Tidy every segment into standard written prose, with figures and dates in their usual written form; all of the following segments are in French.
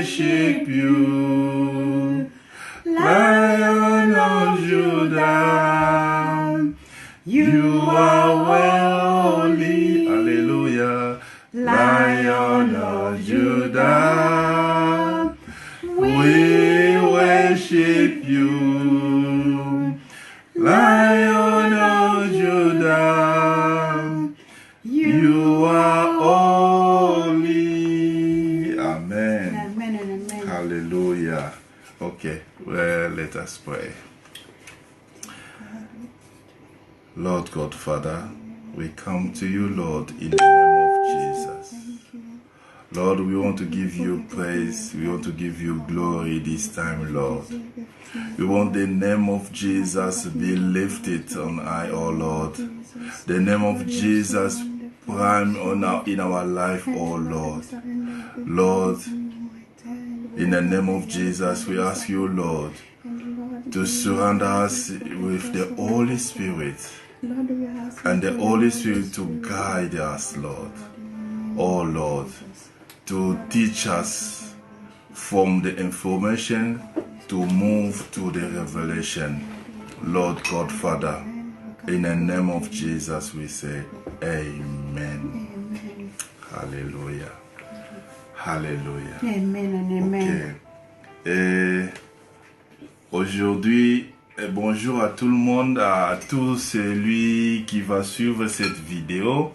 worship you, Lion of Judah. You are holy, hallelujah, Lion of Judah. We worship you, Lion of Judah. You are holy. Amen. Amen and amen. Hallelujah. Okay, well, let us pray. Lord God, Father, we come to you, Lord, in the name of Jesus. Lord, we want to give you praise. We want to give you glory this time, Lord. We want the name of Jesus to be lifted on high, oh Lord. The name of Jesus prime in our life, oh Lord. Lord, in the name of Jesus, we ask you, Lord, to surround us with the Holy Spirit and the Holy Spirit to guide us, Lord. Oh Lord, to teach us from the information to move to the revelation. Lord God, Father, in the name of Jesus we say Amen. Hallelujah. Hallelujah. Amen and amen. Okay. Et aujourd'hui, bonjour à tout le monde, à tous celui qui va suivre cette vidéo.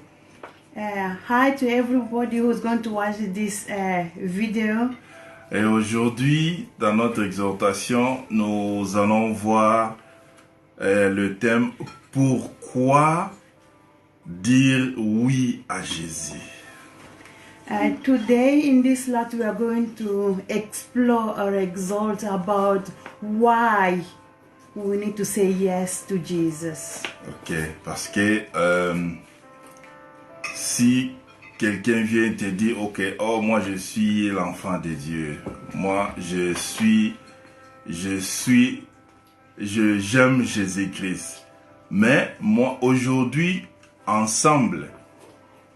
Hi to everybody who's going to watch this video. Et aujourd'hui, dans notre exhortation, nous allons voir le thème « Pourquoi dire oui à Jésus ?» Today in this lot we are going to explore or exalt about why we need to say yes to Jesus. Ok, parce que si quelqu'un vient te dire, ok, oh moi je suis l'enfant de Dieu, moi j'aime Jésus-Christ, mais moi aujourd'hui, ensemble,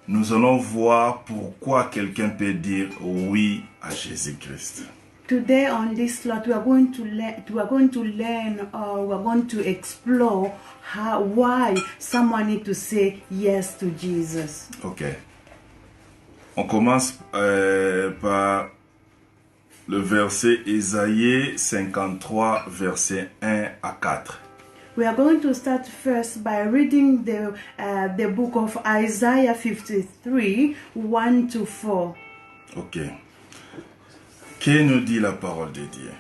nous allons voir pourquoi quelqu'un peut dire oui à Jésus-Christ. Today on this slot we are going to learn or we are going to explore why someone need to say yes to Jesus. Ok. On commence par le verset Ésaïe 53, verset 1 à 4. We are going to start first by reading the book of Isaiah 53, 1 to 4. Ok. Que nous dit la parole de Dieu?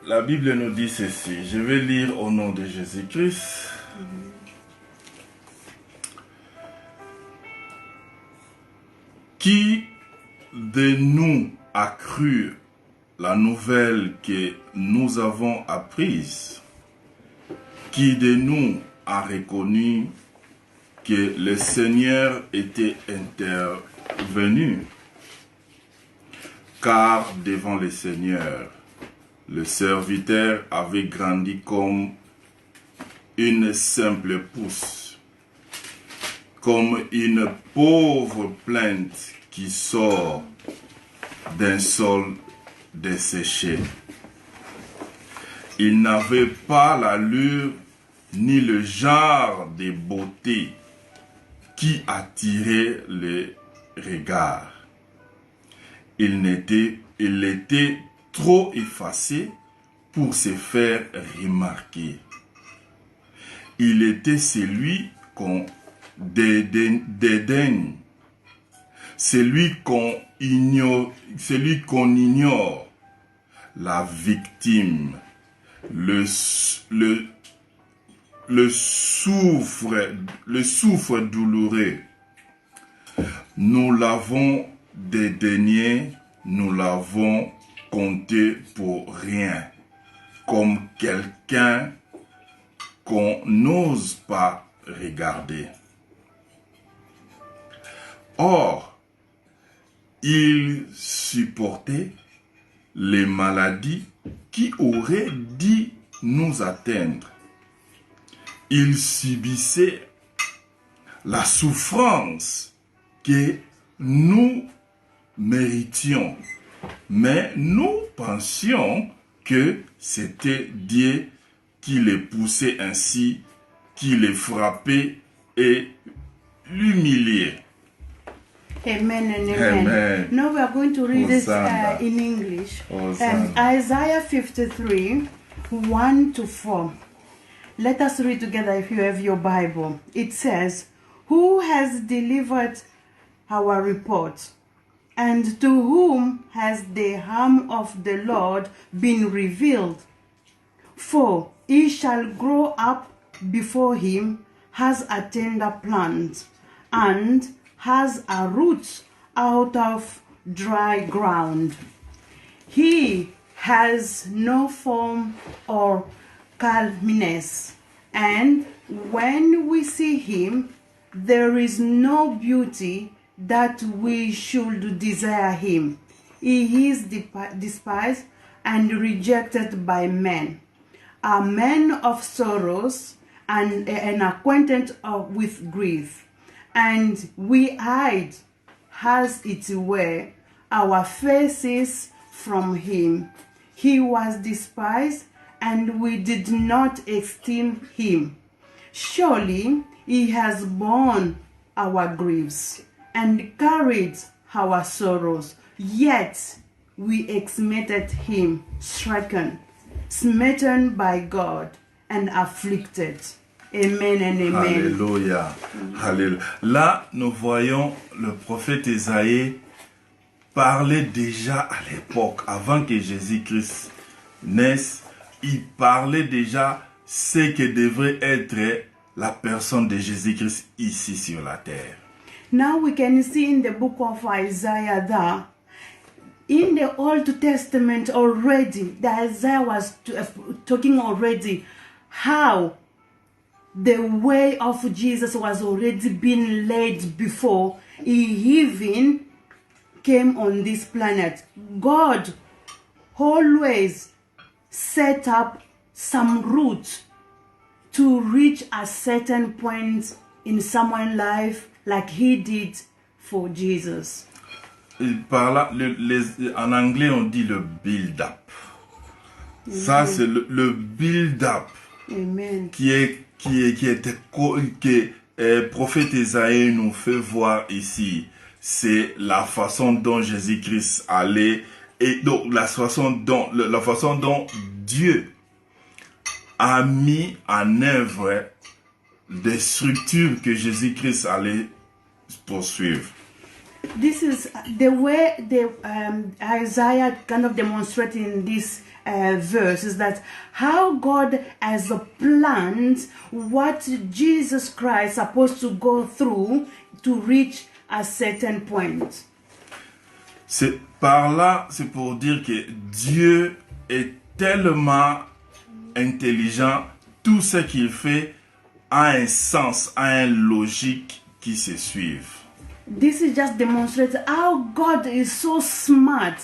La Bible nous dit ceci. Je vais lire au nom de Jésus-Christ. Qui de nous a cru la nouvelle que nous avons apprise? Qui de nous a reconnu que le Seigneur était intervenu? Car devant le Seigneur, le serviteur avait grandi comme une simple pousse, comme une pauvre plante qui sort d'un sol desséché. Il n'avait pas l'allure ni le genre de beauté qui attirait les regards. Il était trop effacé pour se faire remarquer. Il était celui qu'on dédaigne, celui qu'on ignore, la victime, le souffre douloureux. Nous l'avons dédaigné, nous l'avons compté pour rien, comme quelqu'un qu'on n'ose pas regarder. Or, il supportait les maladies qui auraient dû nous atteindre. Il subissait la souffrance que nous méritions. Mais nous pensions que c'était Dieu qui les poussait ainsi, qui les frappait et l'humiliait. Amen and amen. Amen. Now we are going to read this Hosanna. in English. Hosanna. Isaiah 53, 1 to 4. Let us read together if you have your Bible. It says, "Who has delivered our report? And to whom has the arm of the Lord been revealed? For he shall grow up before him as a tender plant, and has a root out of dry ground. He has no form or calmness, and when we see him, there is no beauty that we should desire him. He is despised and rejected by men, a man of sorrows and acquainted with grief. And we hide, as it were, our faces from him. He was despised, and we did not esteem him. Surely he has borne our griefs and carried our sorrows. Yet we estimated him stricken, smitten by God, and afflicted. Amen and amen." Alléluia. Alléluia. Là, nous voyons le prophète Ésaïe parler déjà à l'époque, avant que Jésus-Christ naisse. Il parlait déjà ce que devrait être la personne de Jésus-Christ ici sur la terre. Now we can see in the book of Isaiah that in the Old Testament already, the Isaiah was talking already how the way of Jesus was already being laid before he even came on this planet. God always set up some route to reach a certain point in someone's life, like he did for Jesus. Par là, en anglais, on dit le build-up. Ça, c'est le build-up Amen. que prophète Ésaïe nous fait voir ici. C'est la façon dont Jésus-Christ allait, et donc la façon dont Dieu a mis en œuvre des structures que Jésus-Christ allait poursuivre. This is the way the Isaiah kind of demonstrated in this verse, is that how God has planned what Jesus Christ is supposed to go through to reach a certain point. C'est par là, c'est pour dire que Dieu est tellement intelligent, tout ce qu'il fait a un sens, a une logique qui se suivent. This is just demonstrates how God is so smart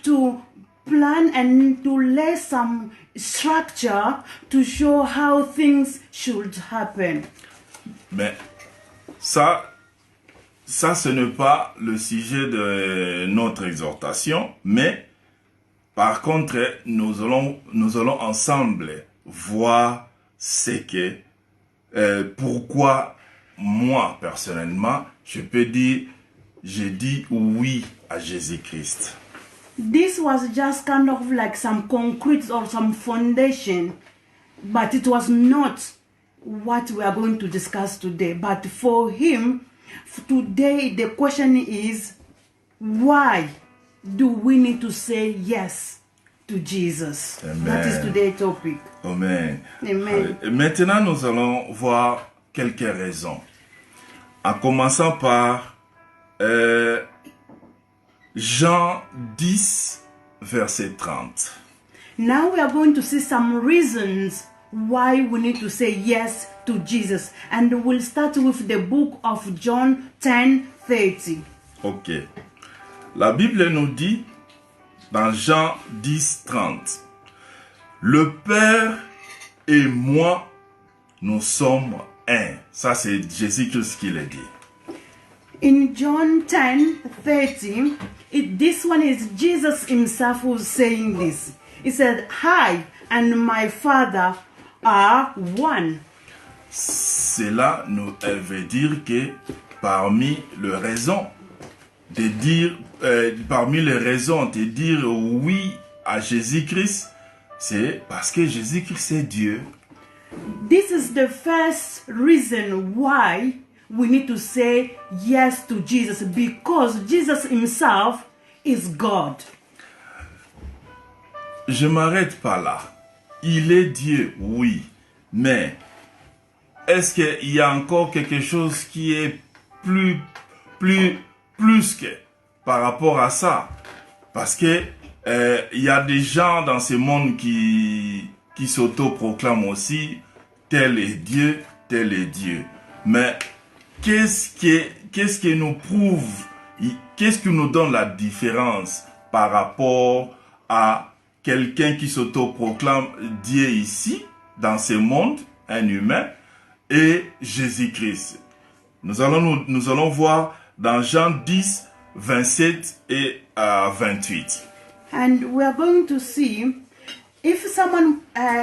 to plan and to lay some structure to show how things should happen. Mais ça ce n'est pas le sujet de notre exhortation, mais par contre, nous allons ensemble voir ce que, pourquoi moi, personnellement, j'ai dit oui à Jésus-Christ. This was just kind of like some concrete or some foundation, but it was not what we are going to discuss today. But for him, today the question is, why do we need to say yes to Jesus? Amen. That is today's topic. Amen. Amen. Maintenant, nous allons voir quelques raisons. En commençant par Jean 10, verset 30. Now we are going to see some reasons why we need to say yes to Jesus. And we'll start with the book of John 10:30. Ok. La Bible nous dit, dans Jean 10, 30, « Le Père et moi, nous sommes un. » Ça, c'est Jésus-Christ qui l'a dit. In John 10:30, This one is Jesus himself who's saying this. He said, I and my Father are one. Cela veut dire que parmi les raisons de dire, oui à Jésus-Christ, c'est parce que Jésus-Christ est Dieu. This is the first reason why we need to say yes to Jesus, because Jesus himself is God. Je m'arrête pas là. Il est Dieu, oui, mais est-ce qu'il y a encore quelque chose qui est plus que par rapport à ça? Parce que il y a des gens dans ce monde qui s'auto-proclament aussi tel est Dieu, tel est Dieu. Mais qu'est-ce qui nous prouve, qu'est-ce qui nous donne la différence par rapport à quelqu'un qui s'auto-proclame Dieu ici, dans ce monde, un humain, et Jésus-Christ? Nous allons voir dans Jean 10, 27 et 28. And we are going to see if someone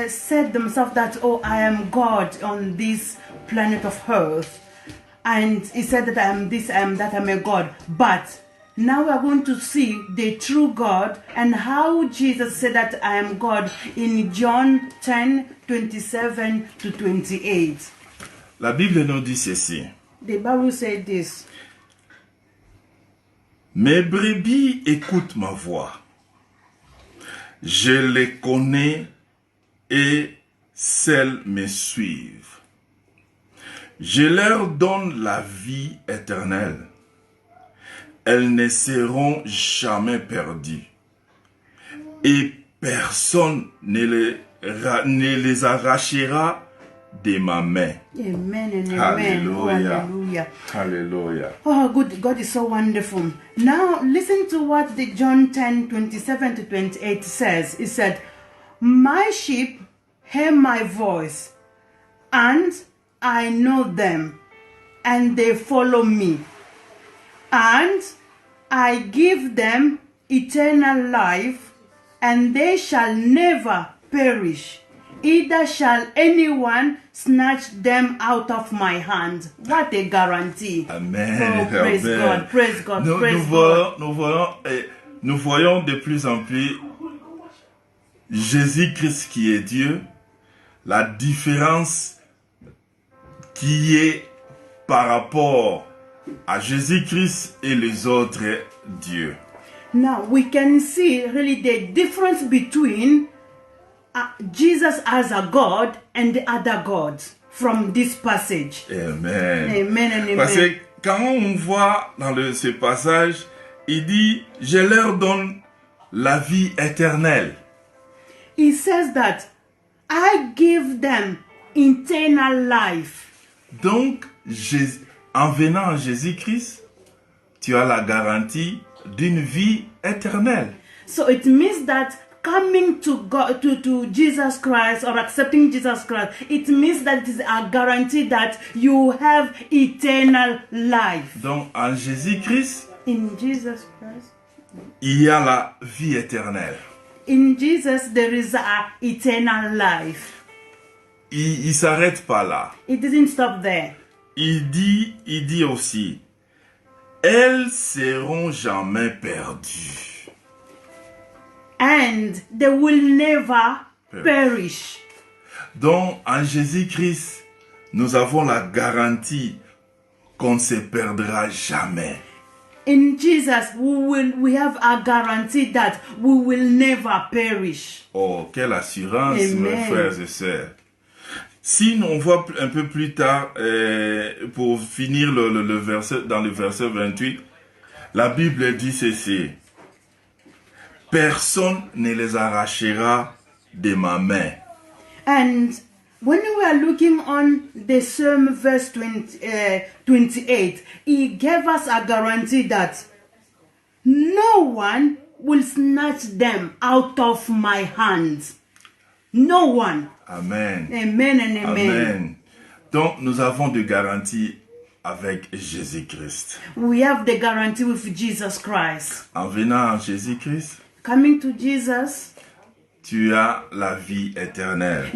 said themselves that, oh, I am God on this planet of earth, and he said that I am this, I am that, I am a God. But now we are going to see the true God and how Jesus said that I am God in John 10, 27 to 28. La Bible nous dit ceci. The Bible said this. Mes brebis écoutent ma voix. Je les connais et celles me suivent. Je leur donne la vie éternelle. Elles ne seront jamais perdues. Et personne ne les arrachera de ma main. Amen and amen. Hallelujah. Hallelujah. Hallelujah. Oh, good. God is so wonderful. Now, listen to what the John 10, 27 to 28 says. It said, my sheep hear my voice, and I know them, and they follow me. And I give them eternal life, and they shall never perish. Either shall anyone snatch them out of my hand. What a guarantee. Amen. Oh, praise Amen. God, praise God, praise God. Nous voyons de plus en plus Jésus-Christ qui est Dieu, la différence qui est par rapport à Jésus-Christ et les autres dieux. Now we can see really the difference between Jesus as a God and the other gods from this passage. Amen. Amen and amen. Parce que quand on voit dans ce passage, il dit, je leur donne la vie éternelle. He says that I give them eternal life. Donc, en venant à Jésus-Christ, tu as la garantie d'une vie éternelle. So it means that coming to God, to Jesus Christ, or accepting Jesus Christ, it means that it is a guarantee that you have eternal life. Donc, en Jésus-Christ, In Jesus Christ, il y a la vie éternelle. in Jesus there is a eternal life. Il ne s'arrête pas là. It doesn't stop there. Il dit aussi, elles seront jamais perdues. And they will never perish. Donc, en Jésus-Christ, nous avons la garantie qu'on ne se perdra jamais. In Jesus, we have a guarantee that we will never perish. Oh, quelle assurance, Amen. mes frères et sœurs. Si on voit un peu plus tard, pour finir le verset, dans le verset 28, la Bible dit ceci. Personne ne les arrachera de ma main. And when we are looking on the same verse 28, he gave us a guarantee that no one will snatch them out of my hands. No one. Amen. Amen and amen. Amen. Donc, nous avons de garanties avec Jésus-Christ. We have the guarantee with Jesus Christ. En venant à Jésus-Christ, Coming to Jesus, tu as la vie éternelle.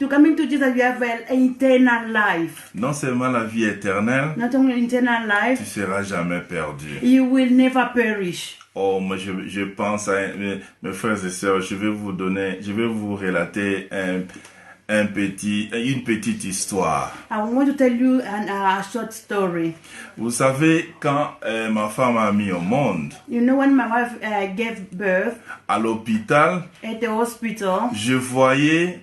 coming to Jesus, you have an eternal life. Non seulement la vie éternelle, Not only eternal tu life, seras jamais perdu. you will never perish. Oh, moi je pense à mes frères et sœurs, je vais vous relater une petite histoire. I want to tell you a short story. Vous savez, quand ma femme a mis au monde, You know, when my wife gave birth à l'hôpital, at the hospital, je voyais